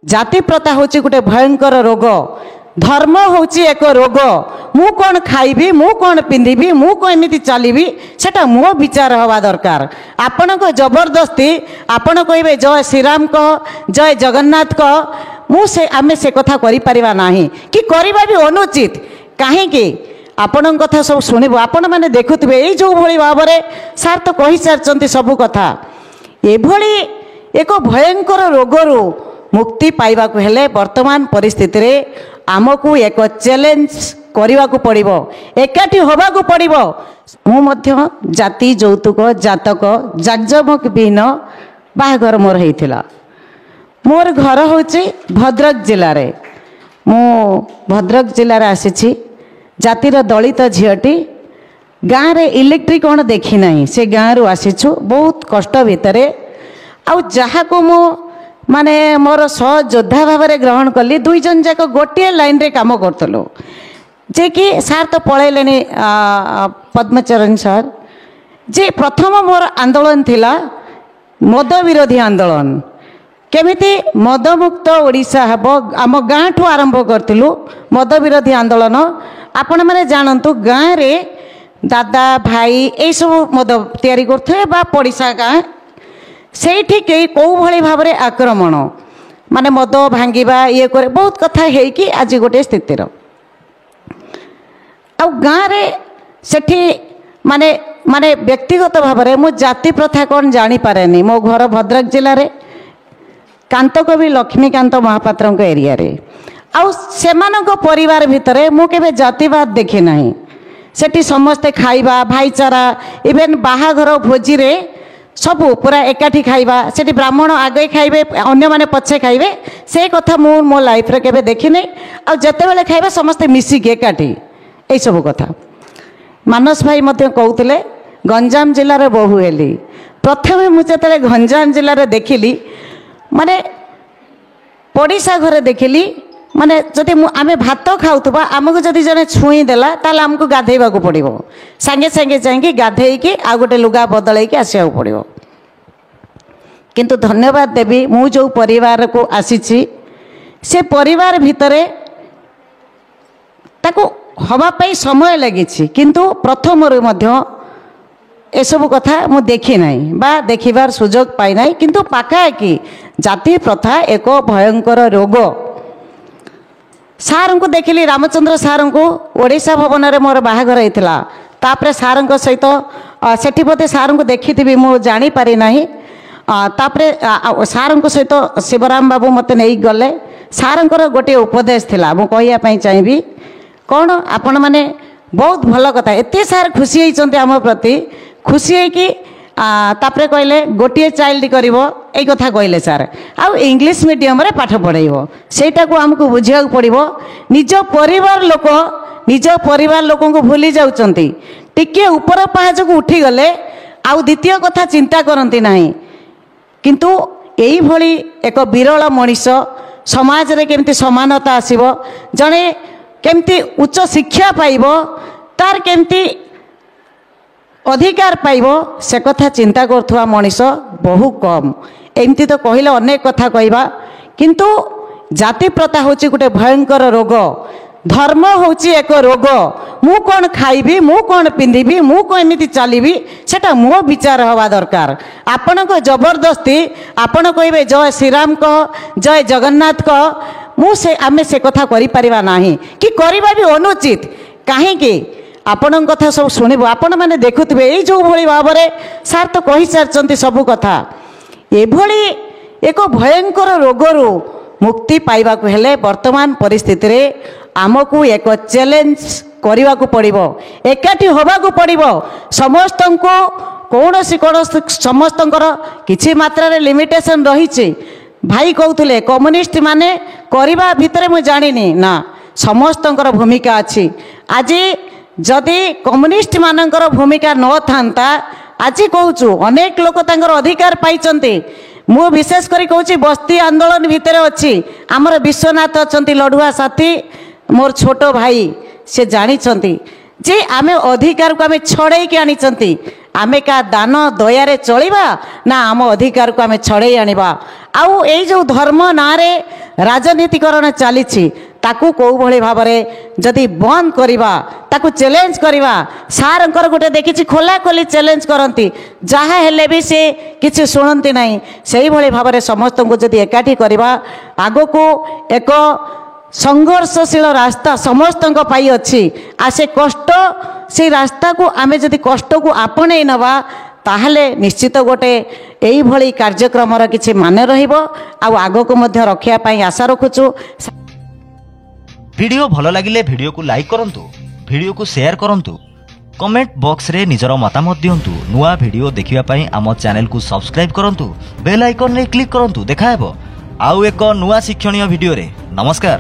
जाति प्रथा हूँ गोटे भयंकर रोग, धर्म हूँ एक रोग। मु कौन खाइबी, मु कौन पिंधिबी, मु कमिति चलिबी सेटा मो विचार हवा दरकार। आपण को जबरदस्ती आपण कहे जय श्रीराम कह, जय जगन्नाथ कह, मुझे आमे से कथा करि परिबा नाही कि करबा भी अनुचित। कहीं आपण कथा सब शुणु आपण मैंने देखुवे ये जो भली भाव में सार तो कही सारी सबू कथा। एभली एक भयंकर रोगरू मुक्ति पाइबा हेले वर्तमान परिस्थिति रे आमको एक चैलेंज करने को पड़ो, एकाठी होगा पड़ो। मु जाति जौतुक जातक जाकजमक विहीन बाहाघर मोर होता। मोर घर हूँ भद्रक जिले में, मु भद्रक जिले में आसी जातिर दलित झीटी गाँव रे इलेक्ट्रिक कौन देखी ना से गाँव रु आसीचु बहुत कष्ट भितर आउ जहाँ को मु माने मोर सहयोद्धा भाव में ग्रहण कली। दुई जन जाक गोटे लाइन रे काम करतलु जे कि सार तो पलैले पद्मचरण सर जे प्रथम मोर आंदोलन थिला मद विरोधी आंदोलन। केमिति मदमुक्त ओडिशा हेब आम गाँ ठू आरंभ करथिलु मद विरोधी आंदोलन। आपण माने जानतु गाँ रे दादा भाई ए सब मद तैयारी करथे बा पड़िशा गाँ सेठी के कौ भली भाव में आक्रमण माने मद भांगिबा ये करे बहुत कथा है कि आज गोटे स्थितिर आ गाँ रे सेठी माने माने व्यक्तिगत भाव में मु जाति प्रथा कौन जानी पारेनी। मो घर भद्रक जिले में कांतकवि लक्ष्मीकांत महापात्र एरिया रे आउ सेमानक परिवार भितरे मु केबे जातिवाद देखि नाही। सेठी समस्ते खाइबा भाईचारा इवेन बाहाघर भोजी रे सब पूरा एकाठी खाइबा सेठी ब्राह्मण आगे खाइबे अन्य माने पछे खाइबे से कथा मु मो लाइफ रे केबे देखि नै। आ जते बेले खाइबा समस्ते मिसी के एकाठी ए सब कथा। मानस भाई मते कहउतले गंजाम जिल्ला रे बहु हेली। प्रथमे मु जते गंजाम जिल्ला रे देखिली माने पड़िशा घरे देखिली माने जदि आमे भात खाउथबा आमको जदि जने छुई देला ताले आमको गाधेइबा को पड़िबो संगे संगे जाइकी गाधेई के आ गोटे लुगा बदलाई के आसिया को पड़िबो। किंतु धन्यवाद देवी मु जो परिवार को आसीछि से परिवार भितरे ताको हवा पाई समय लागिछि किंतु प्रथम रे मध्य एसबू कथा मु देखी नाही बा देखिबार सुजोग पाई नाही। किंतु पाखा कि जाति प्रथा एक भयंकर रोग। सार को देखिली रामचंद्र सार को ओडिशा भवन में मोर बाहाघर होता तापरे सार सहित सेठी बोधे सार को देखी थी मु जानी पारि नाही। तापरे सार सहित शिवराम बाबू मते नहीं गले। सार गोटे उपदेश थिला मु कहिया पई चाहिबी कौन आपण माने बहुत भल कथा एते सार खुशी होइचंते आम प्रति खुशी है कि तापरे कहले गोटे चाइल्ड करिवो ए कथा कहले सार आ इंग्लिश मीडियम रे पाठ पढ़ाइबो सेटा को हमको बुझिया पड़िबो। निज परिवार लोक को भूली जाउचंती टिके ऊपर पहाज को उठी गले आउ द्वितीय कथा चिंता करंती नाही। किंतु एई भली एक विरल मनीष समाज रे केमती समानता आसीबो जने केमती उच्च शिक्षा पाइबो तार केमती अधिकार पाइबो से कथा चिंता करथुआ मनीष बहु कम। एमती तो कहले अनेक कथा कहबा किंतु जाति प्रथा होची गोटे भयंकर रोग, धर्म होची एक रोग। मु कौन खाइबी, मु कौन पिंधिबी, मु कमिति चलिबी सेटा मो विचार हवा दरकार। आपण को जबरदस्ती आपण कहे जय श्रीराम कह, जय जगन्नाथ कह, मुझे आमे से कथा करि परिबा नाही कि करबा भी अनुचित। कहीं आपण कथा सब शुणु आपण मैंने देखुवे ये जो भली भाव में सार तो कही सारी सबू कथा। एभली एक भयंकर रोगरू मुक्ति पाइबा हेले वर्तमान परिस्थिति रे आमको एक चैलेंज करने को पड़ो, एकाठी होगा पड़ो। समस्त को कौन समस्त किसी मात्रा लिमिटेशन रही। भाई कहते कम्युनिस्ट माने करबा भितर मुझे जानी ना समस्त भूमिका अच्छी। आज जदि कम्युनिस्ट मानकर भूमिका न था आज कहूँ अनेक लोक तांकर अधिकार पाइचंती। मु विशेष करी कहूँ बस्ती आंदोलन भितर अच्छी आमर विश्वनाथ अच्छा लड़ुआ साथी मोर छोट भाई से जानी जे आमे अधिकार को आमे छड़े के आनी आमे का दान दयारे चलिबा ना आम अधिकार को आमे छड़े आनिबा। आउ ए जो धर्म ना रे ରାଜନୀତିକରଣ ଚାଲିଛି ତାକୁ କେଉଁଭଳି ଭାବରେ ଯଦି ବନ୍ଦ କରିବା ତାକୁ ଚ୍ୟାଲେଞ୍ଜ କରିବା। ସାର୍ଙ୍କର ଗୋଟେ ଦେଖିଛି ଖୋଲାଖୋଲି ଚ୍ୟାଲେଞ୍ଜ କରନ୍ତି, ଯାହା ହେଲେ ବି ସେ କିଛି ଶୁଣନ୍ତି ନାହିଁ। ସେଇଭଳି ଭାବରେ ସମସ୍ତଙ୍କୁ ଯଦି ଏକାଠି କରିବା ଆଗକୁ ଏକ ସଂଘର୍ଷଶୀଳ ରାସ୍ତା ସମସ୍ତଙ୍କ ପାଇଁ ଅଛି। ଆଉ ସେ ରାସ୍ତାକୁ ଆମେ ଯଦି କଷ୍ଟକୁ ଆପଣେଇ ନେବା ତାହେଲେ ନିଶ୍ଚିତ ଗୋଟେ ଏଇଭଳି କାର୍ଯ୍ୟକ୍ରମର କିଛି ମାନେ ରହିବ ଆଉ ଆଗକୁ ମଧ୍ୟ ରଖିବା ପାଇଁ ଆଶା ରଖୁଛୁ। ভিডিও ভাল লাগিলে ভিডিওକୁ লাইক করন্তু, ভিডিওକୁ শেয়ার করন্তু, কমেন্ট বক্সরে নিজর মতামত দিয়ন্তু। নূয়া ভিডিও দেখিবা পাই আম চ্যানেলକୁ সবস্ক্রাইব করন্তু, বেল আইকন রে ক্লিক করন্তু। দেখা হেব আউ এক নূয়া শিক্ষণীয় ভিডিওরে। নমস্কার।